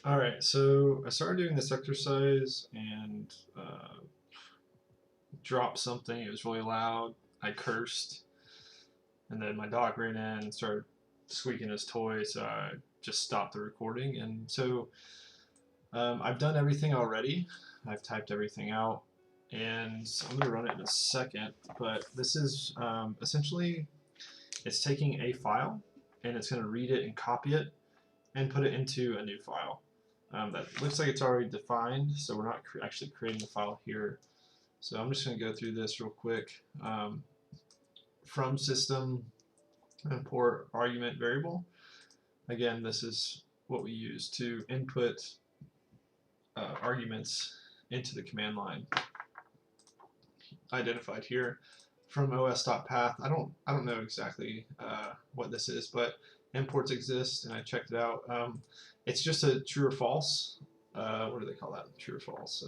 Alright, so I started doing this exercise and dropped something. It was really loud. I cursed, and then my dog ran in and started squeaking his toy, so I just stopped the recording. And so I've done everything already. I've typed everything out, and I'm going to run it in a second. But this is essentially it's taking a file and it's going to read it and copy it and put it into a new file. That looks like it's already defined, so we're not actually creating a file here. So I'm just going to go through this real quick. From system import argument variable. Again, this is what we use to input arguments into the command line identified here. From os.path, I don't know exactly what this is, but imports exist, and I checked it out. It's just a true or false. What do they call that? True or false?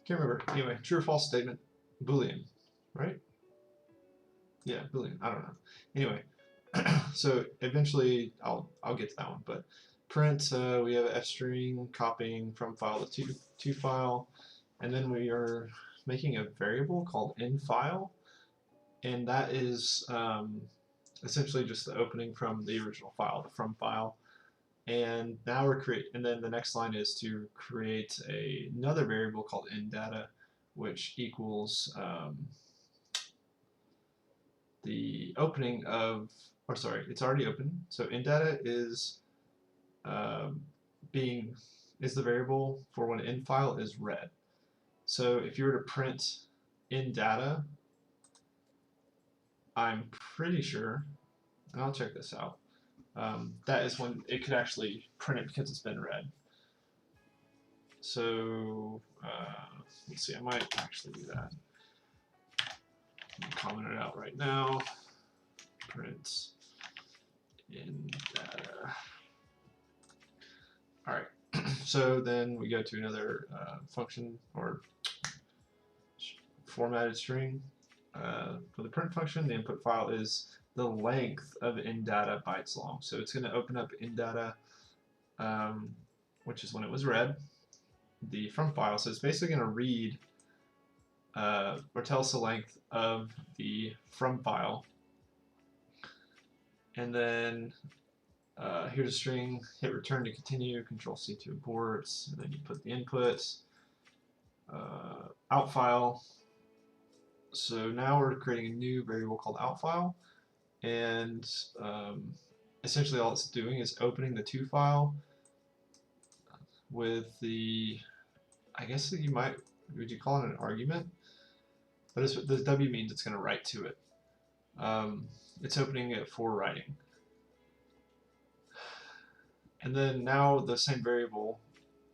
Can't remember. Anyway, true or false statement, Boolean, right? Yeah, Boolean. I don't know. Anyway, so eventually I'll get to that one. But print, we have f string copying from file to file, and then we are making a variable called in-file, and that is essentially just the opening from the original file, the from file. And now and then the next line is to create another variable called in-data, which equals the opening of, or sorry, it's already open. So in-data is um, being is the variable for when in-file is read. So if you were to print in-data, I'm pretty sure, and I'll check this out, that is when it could actually print it because it's been read. So let's see, I might actually do that. I'm commenting it out right now. Print in data. All right. So then we go to another function or formatted string. For the print function, the input file is the length of in-data bytes long. So it's going to open up in-data, which is when it was read, the from file. So it's basically going to read or tell us the length of the from file. And then here's a string, hit return to continue, control C to abort, and then you put the inputs, out file. So now we're creating a new variable called out file, and essentially all it's doing is opening the to file with the, I guess would you call it an argument? But the W means it's going to write to it. It's opening it for writing. And then now the same variable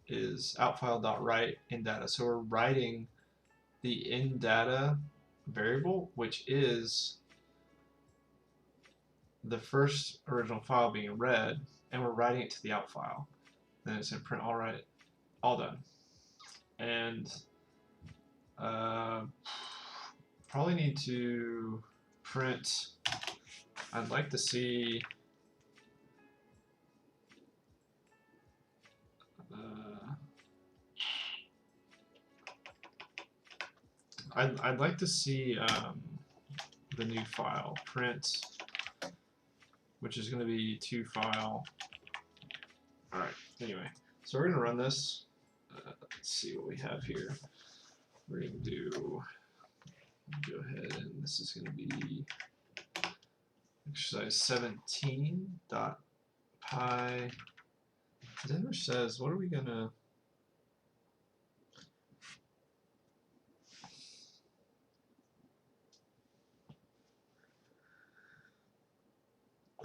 is outfile.write in data. So we're writing the in data variable, which is the first original file being read, and we're writing it to the out file. Then it's going to print all right, all done. And probably need to print. I'd like to see I'd like to see the new file print, which is going to be to file. All right. Anyway, so we're going to run this. Let's see what we have here. We're going to go ahead, and this is going to be exercise 17.py. It never says, what are we going to...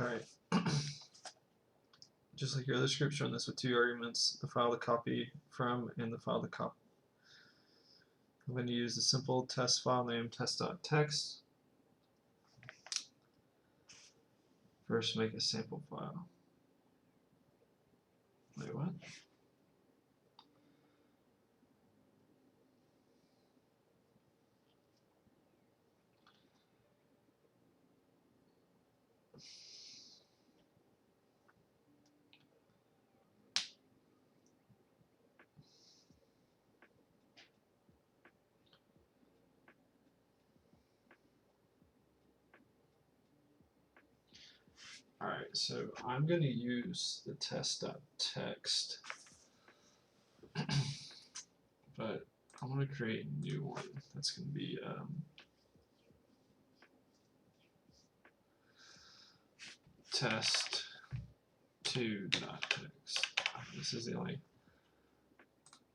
Alright. Just like your other script, showing this with two arguments, the file to copy from and the file to copy. I'm going to use the simple test file name test.txt. First, make a sample file. Wait, what? Alright, so I'm going to use the test.text, but I want to create a new one that's going to be test2.text. This is the only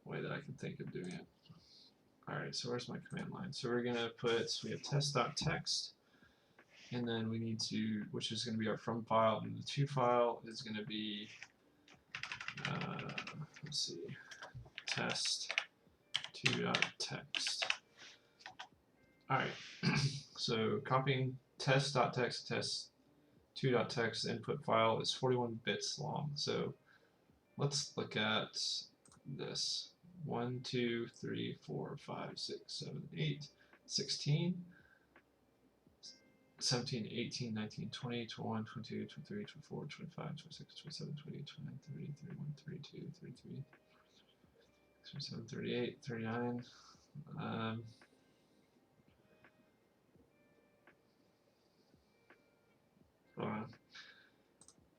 way that I can think of doing it. Alright, so where's my command line? So we're going to put, we have test.text, and then we need to, which is going to be our from file, and the to file is going to be, let's see, test2.text. Alright, so copying test.text, test2.text input file is 41 bits long. So let's look at this. 1, 2, 3, 4, 5, 6, 7, 8, 16, 17, 18, 19, 20, 21, 22, 23, 24, 25, 26, 27, 28, 29, 30, 31, 32, 33, 37, 38, 39.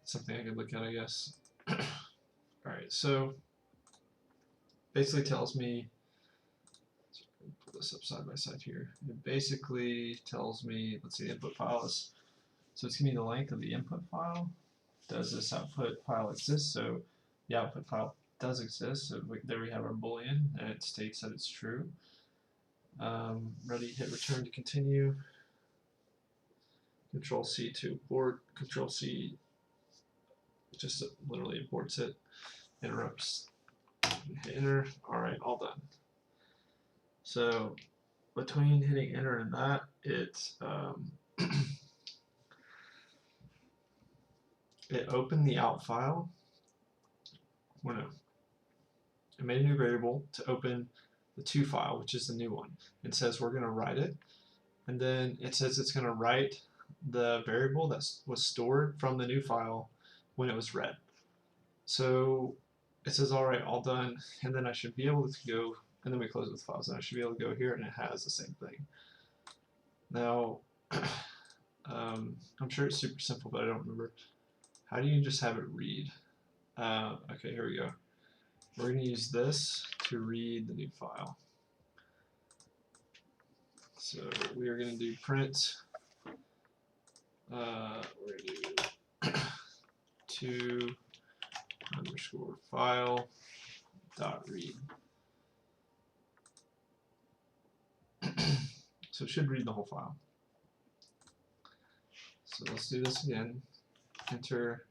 Something I could look at, I guess. Alright, so basically tells me, put this up side by side here. It basically tells me, let's see, the input file is, so it's giving me the length of the input file. Does this output file exist? So the output file does exist. So there we have our boolean, and it states that it's true. Ready, hit return to continue. Control C to abort. Control C just literally aborts it. Interrupts. Hit enter. Alright, all done. So between hitting enter and that, it it opened the out file. Well, no, it made a new variable to open the to file, which is the new one. It says we're going to write it, and then it says it's going to write the variable that was stored from the new file when it was read. So it says, all right, all done, and then I should be able to go, and then we close the files, and I should be able to go here, and it has the same thing. Now, I'm sure it's super simple, but I don't remember. How do you just have it read? Okay, here we go. We're going to use this to read the new file. So we are going to do print, we're going to do to_file dot read. So it should read the whole file. So let's do this again. Enter.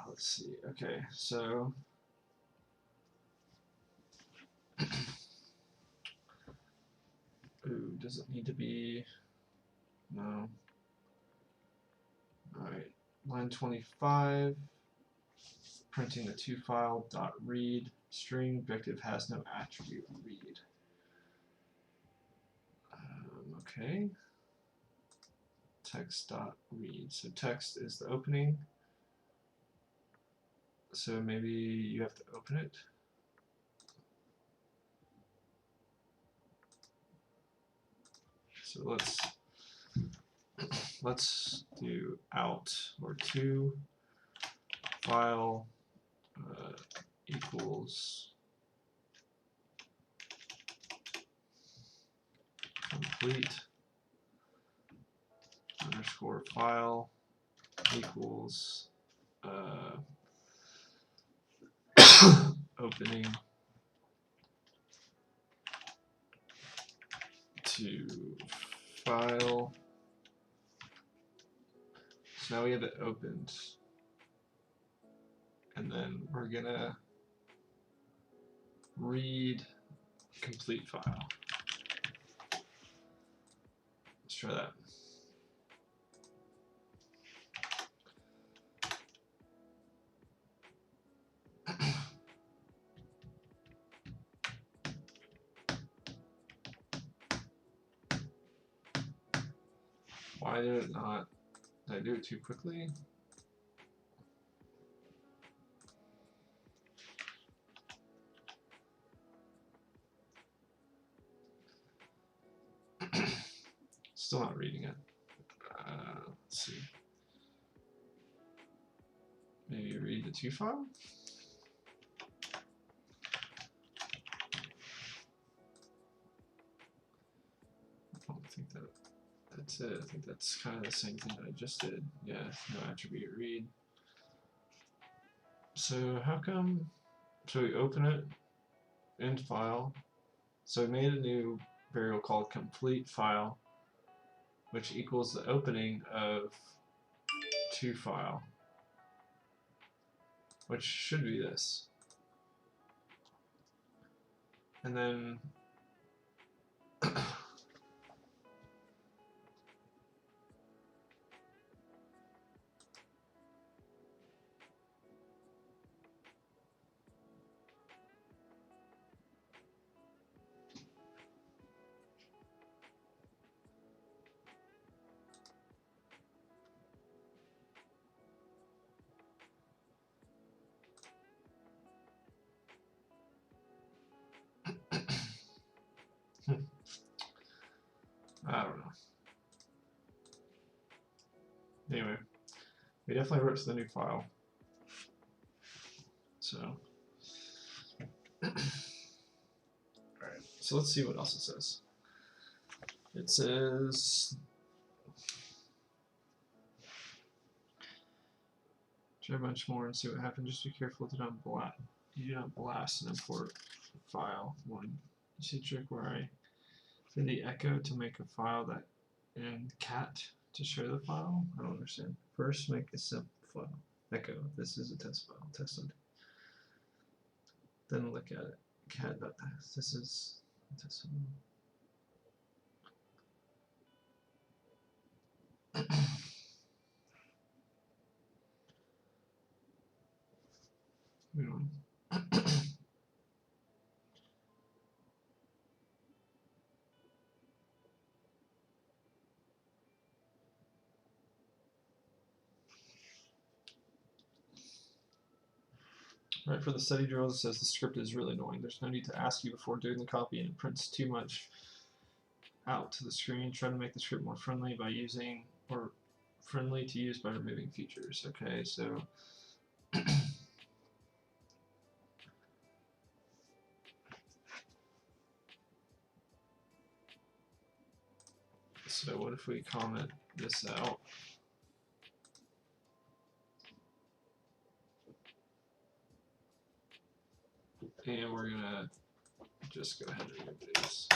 Let's see. Okay, so ooh, does it need to be? No. Alright, line 25, printing the to file dot read string objective has no attribute read. Okay. Text dot read. So text is the opening. So maybe you have to open it. So let's do out or to file equals complete underscore file equals opening to file. So now we have it opened, and then we're gonna read complete file. Let's try that. Why did it not? Did I do it too quickly? Still not reading it. let's see. Maybe read the to file. I don't think that's it. I think that's kind of the same thing that I just did. Yeah, no attribute read. So how come? So we open it in file. So we made a new variable called complete file, which equals the opening of to file, which should be this. And then I don't know. Anyway, we definitely wrote to the new file. So, alright, so let's see what else it says. It says, try a bunch more and see what happens. Just be careful to not blast. You do not blast and import file one. You see a trick where I did the echo to make a file that and cat to share the file? I don't understand. First, make a simple file. Echo. This is a test file. Tested. Then look at it. Cat.test. This is a test file. Right, for the study drills, it says the script is really annoying. There's no need to ask you before doing the copy, and it prints too much out to the screen. Try to make the script more friendly by using, or friendly to use by removing features. Okay, so so what if we comment this out? And we're gonna just go ahead and remove these.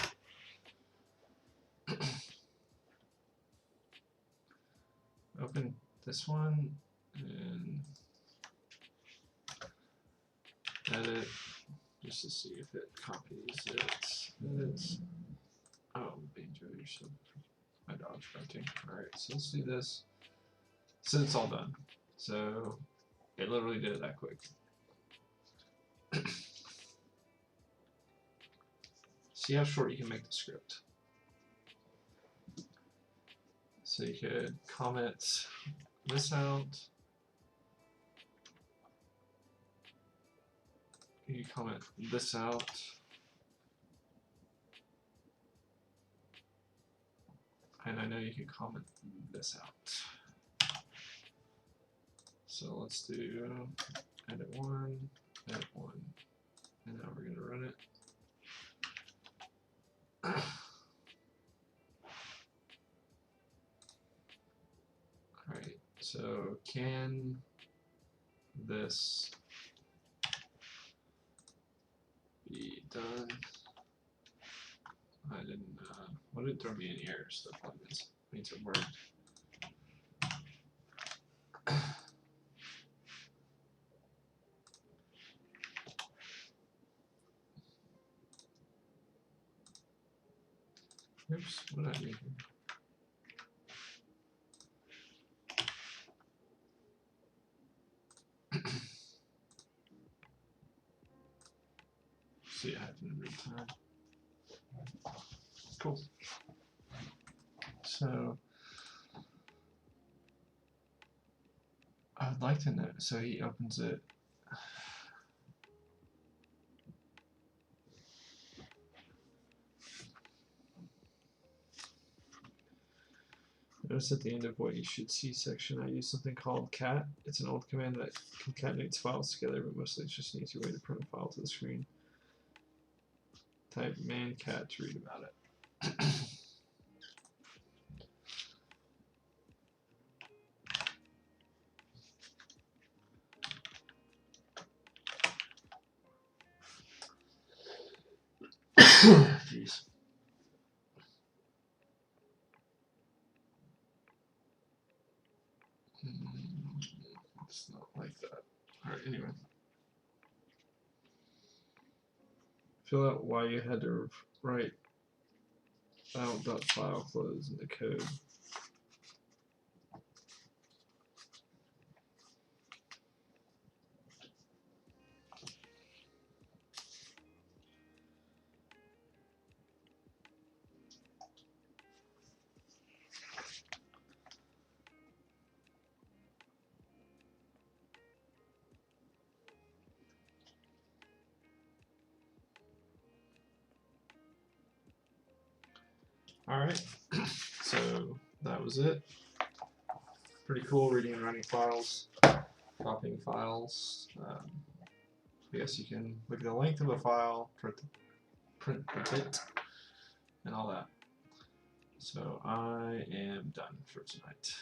Open this one and edit just to see if it copies it. Edits. Oh, Banjo, you're so. My dog's grunting. Alright, so let's do this. So it's all done. So it literally did it that quick. See how short you can make the script. So you could comment this out. You comment this out. And I know you can comment this out. So let's do edit one, and now we're going to run it. Alright, so can this be done? I didn't, what did it throw me any errors? The plugins means it worked. Oops, what did I do here? See it happen every time. Cool. So I'd like to know. So he opens it. Notice at the end of what you should see section, I use something called cat. It's an old command that concatenates files together, but mostly it's just an easy way to print a file to the screen. Type man cat to read about it. Jeez. It's not like that. Alright, anyway. Fill out why you had to write out.file close in the code. Alright, so that was it. Pretty cool reading and writing files, copying files. I guess you can look at the length of a file, print the bit, and all that. So I am done for tonight.